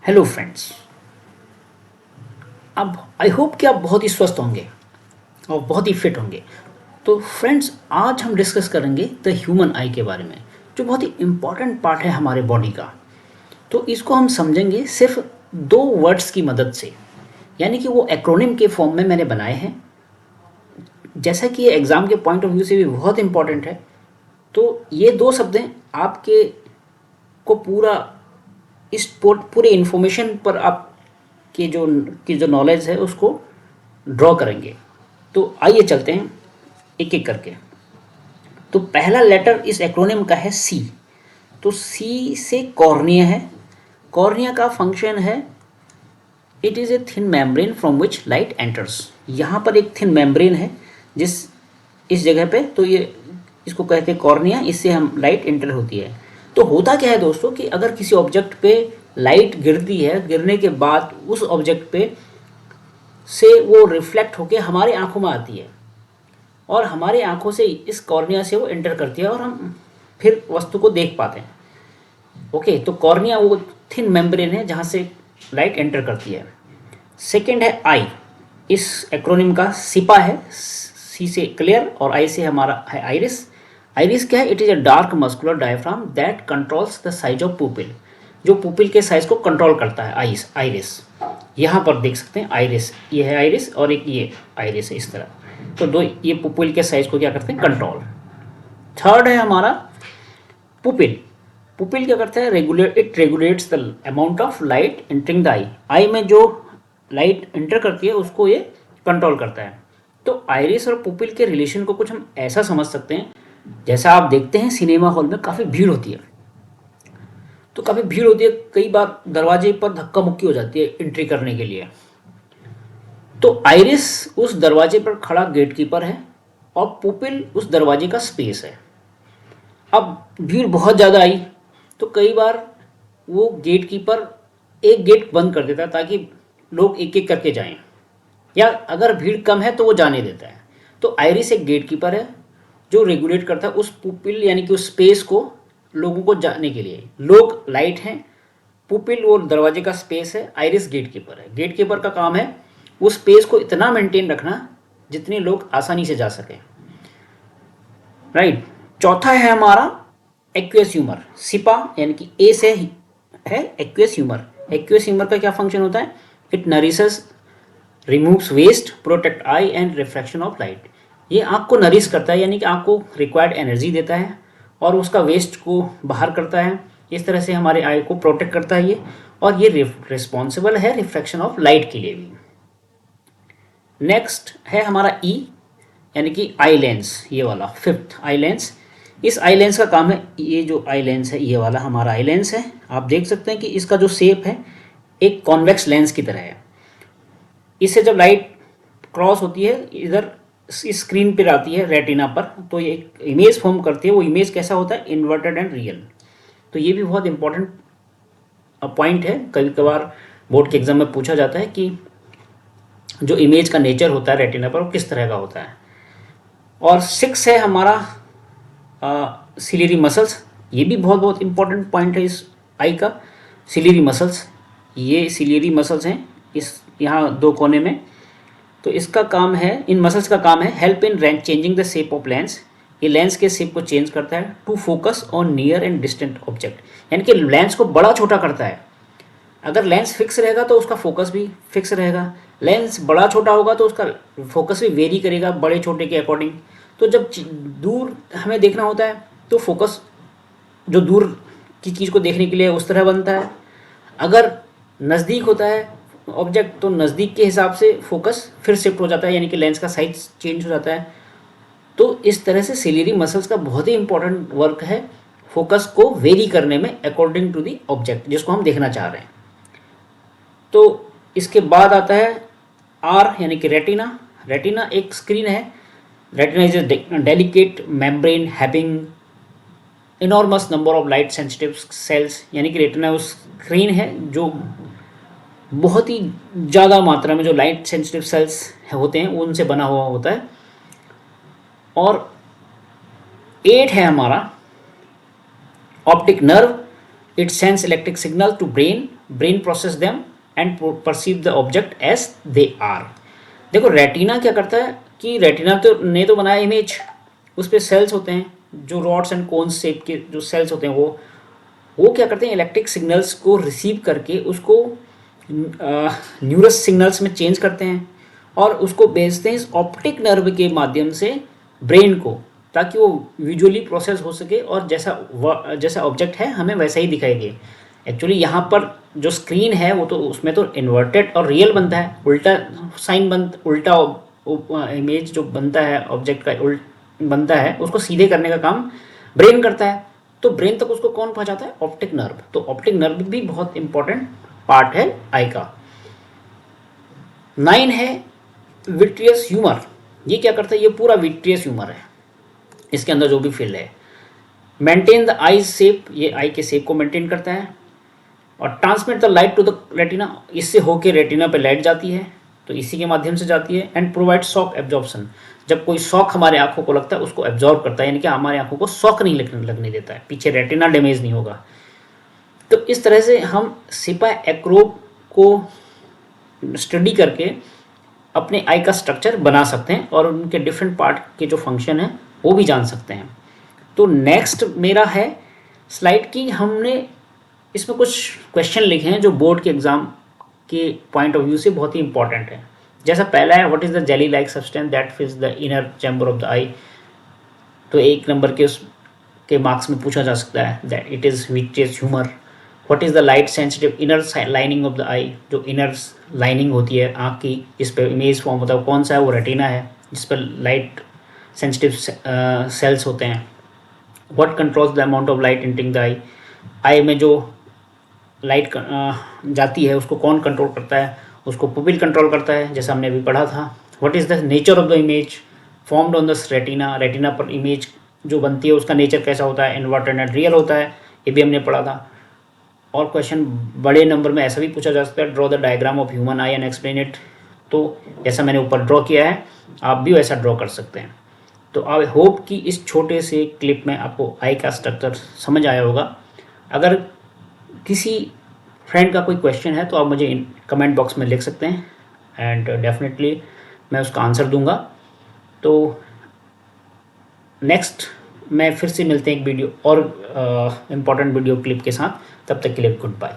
Hello friends. अब I hope कि आप बहुत ही स्वस्थ होंगे और बहुत ही फिट होंगे। तो फ्रेंड्स, आज हम डिस्कस करेंगे द ह्यूमन आई के बारे में, जो बहुत ही इम्पॉर्टेंट पार्ट है हमारे बॉडी का। तो इसको हम समझेंगे सिर्फ दो वर्ड्स की मदद से, यानी कि वो एक्रोनिम के फॉर्म में मैंने बनाए हैं। जैसा कि ये एग्ज़ाम के पॉइंट ऑफ व्यू से भी बहुत इंपॉर्टेंट है, तो ये दो शब्द हैं आपके को पूरा इस पूरे इन्फॉर्मेशन पर आप की जो नॉलेज है उसको ड्रॉ करेंगे। तो आइए चलते हैं एक एक करके। तो पहला लेटर इस एक्रोनिम का है सी। तो सी से कॉर्निया है। कॉर्निया का फंक्शन है, it is a thin membrane from which light enters. यहाँ पर एक थिन मेम्ब्रेन है जिस इस जगह पे, तो ये इसको कहते हैं कॉर्निया, इससे हम लाइट एंटर होती है। तो होता क्या है दोस्तों कि अगर किसी ऑब्जेक्ट पे लाइट गिरती है, गिरने के बाद उस ऑब्जेक्ट पे से वो रिफ्लेक्ट होके हमारी आंखों में आती है और हमारी आंखों से इस कॉर्निया से वो एंटर करती है और हम फिर वस्तु को देख पाते हैं। ओके, तो कॉर्निया वो थिन मेम्ब्रेन है जहाँ से लाइट एंटर करती है। सेकंड है आई। इस एक्रोनिम का सिपा है, सी से क्लियर और आई से हमारा है आइरिस। आइरिस क्या है? It is a dark muscular diaphragm that controls the size of pupil, जो पुपिल के साइज को कंट्रोल करता है। आइरिस यहाँ पर देख सकते हैं, आइरिस ये है आइरिस और एक ये आइरिस है इस तरह। तो दो ये पुपिल के साइज को क्या करते हैं? कंट्रोल। थर्ड है हमारा पुपिल। पुपिल क्या करता है? It regulates the amount of light entering the eye. Eye में जो लाइट एंटर करती है उसको ये कंट्रोल करता है। तो आइरिस और पुपिल के रिलेशन को कुछ हम ऐसा समझ सकते हैं, जैसा आप देखते हैं सिनेमा हॉल में काफ़ी भीड़ होती है। तो काफ़ी भीड़ होती है, कई बार दरवाजे पर धक्का मुक्की हो जाती है एंट्री करने के लिए। तो आइरिस उस दरवाजे पर खड़ा गेटकीपर है और पुपिल उस दरवाजे का स्पेस है। अब भीड़ बहुत ज़्यादा आई तो कई बार वो गेटकीपर एक गेट बंद कर देता है ताकि लोग एक एक करके जाएं, या अगर भीड़ कम है तो वो जाने देता है। तो आइरिस एक गेटकीपर है जो रेगुलेट करता है उस पुपिल यानी कि उस स्पेस को लोगों को जाने के लिए। लोग लाइट हैं, पुपिल वो दरवाजे का स्पेस है, आइरिस गेटकीपर है। गेटकीपर का काम है उस स्पेस को इतना मेंटेन रखना जितने लोग आसानी से जा सकें। राइट। चौथा है हमारा एक्वेस ह्यूमर। सिपा यानी कि ए से है एक्वेस ह्यूमर। एक्वेस ह्यूमर का क्या फंक्शन होता है? It nourishes, removes waste, protect eye and refraction of light. ये आँख को नरिश करता है, यानी कि आँख को रिक्वायर्ड एनर्जी देता है और उसका वेस्ट को बाहर करता है। इस तरह से हमारे आई को प्रोटेक्ट करता है ये, और ये रिस्पॉन्सिबल है रिफ्रैक्शन ऑफ लाइट के लिए भी। नेक्स्ट है हमारा ई यानी कि आई लेंस, ये वाला फिफ्थ आई लेंस। इस आई लेंस का काम है, ये जो आई लेंस है ये वाला हमारा आई लेंस है। आप देख सकते हैं कि इसका जो शेप है एक कॉन्वेक्स लेंस की तरह है। इससे जब लाइट क्रॉस होती है इधर इस स्क्रीन पर आती है रेटिना पर, तो ये एक इमेज फॉर्म करती है। वो इमेज कैसा होता है? Inverted and real. तो ये भी बहुत इंपॉर्टेंट पॉइंट है, कभी कभार बोर्ड के एग्जाम में पूछा जाता है कि जो इमेज का नेचर होता है रेटिना पर वो किस तरह का होता है। और सिक्स है हमारा सिलियरी मसल्स। ये भी बहुत बहुत इंपॉर्टेंट पॉइंट है इस आई का। सिलियरी मसल्स, ये सिलियरी मसल्स हैं इस यहाँ दो कोने में। तो इसका काम है, इन मसल्स का काम है help in changing the shape of lens. ये लेंस के शेप को चेंज करता है to focus on near and distant object, यानी कि लेंस को बड़ा छोटा करता है। अगर लेंस फिक्स रहेगा तो उसका फोकस भी फिक्स रहेगा, लेंस बड़ा छोटा होगा तो उसका फोकस भी वेरी करेगा बड़े छोटे के अकॉर्डिंग। तो जब दूर हमें देखना होता है तो फोकस जो दूर की चीज़ को देखने के लिए उस तरह बनता है। अगर नज़दीक होता है ऑब्जेक्ट तो नज़दीक के हिसाब से फोकस फिर शिफ्ट हो जाता है, यानी कि लेंस का साइज चेंज हो जाता है। तो इस तरह से सिलियरी मसल्स का बहुत ही इंपॉर्टेंट वर्क है फोकस को वेरी करने में अकॉर्डिंग टू दी ऑब्जेक्ट जिसको हम देखना चाह रहे हैं। तो इसके बाद आता है आर यानी कि रेटिना। रेटिना एक स्क्रीन है। Retina is a delicate membrane having enormous number of light sensitive sales, यानी कि रेटिना उस स्क्रीन है जो बहुत ही ज़्यादा मात्रा में जो लाइट सेंसिटिव सेल्स होते हैं उनसे बना हुआ होता है। और 8 है हमारा optic nerve. It sense electric signal to brain brain process them and perceive the object as they are. देखो रेटिना क्या करता है कि रेटिना तो बनाया इमेज, उस पर सेल्स होते हैं जो रॉड्स एंड कोन्स शेप के जो सेल्स होते हैं, वो क्या करते हैं, इलेक्ट्रिक सिग्नल्स को रिसीव करके उसको न्यूरस सिग्नल्स में चेंज करते हैं और उसको भेजते हैं इस ऑप्टिक नर्व के माध्यम से ब्रेन को, ताकि वो विजुअली प्रोसेस हो सके और जैसा ऑब्जेक्ट है हमें वैसा ही दिखाई दे। एक्चुअली यहाँ पर जो स्क्रीन है वो तो उसमें तो इन्वर्टेड और रियल बनता है, उल्टा उल्टा इमेज जो बनता है ऑब्जेक्ट का बनता है, उसको सीधे करने का काम ब्रेन करता है। तो ब्रेन तक उसको कौन पहुंचाता है, ऑप्टिक नर्व। तो ऑप्टिक नर्व भी बहुत इंपॉर्टेंट पार्ट है आई का। 9 है विट्रियस ह्यूमर। ये क्या करता है, ये पूरा विट्रियस ह्यूमर है, इसके अंदर जो भी फिल है। मेंटेन द आई शेप, ये आई के शेप को मेंटेन करता है। और transmit the light to the retina, इससे होके रेटिना पे लाइट जाती है, तो इसी के माध्यम से जाती है। एंड प्रोवाइड शॉक एब्जॉर्प्शन, जब कोई शॉक हमारे आंखों को लगता है उसको एब्जॉर्ब करता है, यानी कि हमारे आंखों को शॉक नहीं लगने देता है, पीछे रेटिना डैमेज नहीं होगा। तो इस तरह से हम सिपा एक्रोब को स्टडी करके अपने आई का स्ट्रक्चर बना सकते हैं और उनके डिफरेंट पार्ट के जो फंक्शन हैं वो भी जान सकते हैं। तो नेक्स्ट मेरा है स्लाइड की, हमने इसमें कुछ क्वेश्चन लिखे हैं जो बोर्ड के एग्जाम के पॉइंट ऑफ व्यू से बहुत ही इंपॉर्टेंट है। जैसा पहला है, what is the jelly like substance that fills the inner chamber of the eye. तो 1 नंबर के उसके मार्क्स में पूछा जा सकता है that it is vitreous humour. What is the light sensitive inner lining of the eye, जो inner lining होती है आँख की जिस पर इमेज फॉर्म होता है कौन सा है, वो रेटिना है जिस पर लाइट सेंसिटिव सेल्स होते हैं। What controls the amount of light entering the eye, eye में जो लाइट जाती है उसको कौन कंट्रोल करता है, उसको पुपिल कंट्रोल करता है, जैसा हमने अभी पढ़ा था। What is the nature of the image formed on the retina, retina पर इमेज जो बनती है उसका नेचर कैसा होता है, इन्वर्टेड एंड रियल होता है, ये भी हमने पढ़ा था। और क्वेश्चन बड़े नंबर में ऐसा भी पूछा जा सकता है, draw the diagram of human I and explain it. तो जैसा मैंने ऊपर ड्रॉ किया है आप भी वैसा ड्रॉ कर सकते हैं। तो आई होप कि इस छोटे से क्लिप में आपको आई का स्ट्रक्चर समझ आया होगा। अगर किसी फ्रेंड का कोई क्वेश्चन है तो आप मुझे कमेंट बॉक्स में लिख सकते हैं एंड डेफिनेटली मैं उसका आंसर दूंगा। तो नेक्स्ट मैं फिर से मिलते हैं एक वीडियो और इम्पॉर्टेंट वीडियो क्लिप के साथ, तब तक के लिए गुड बाय।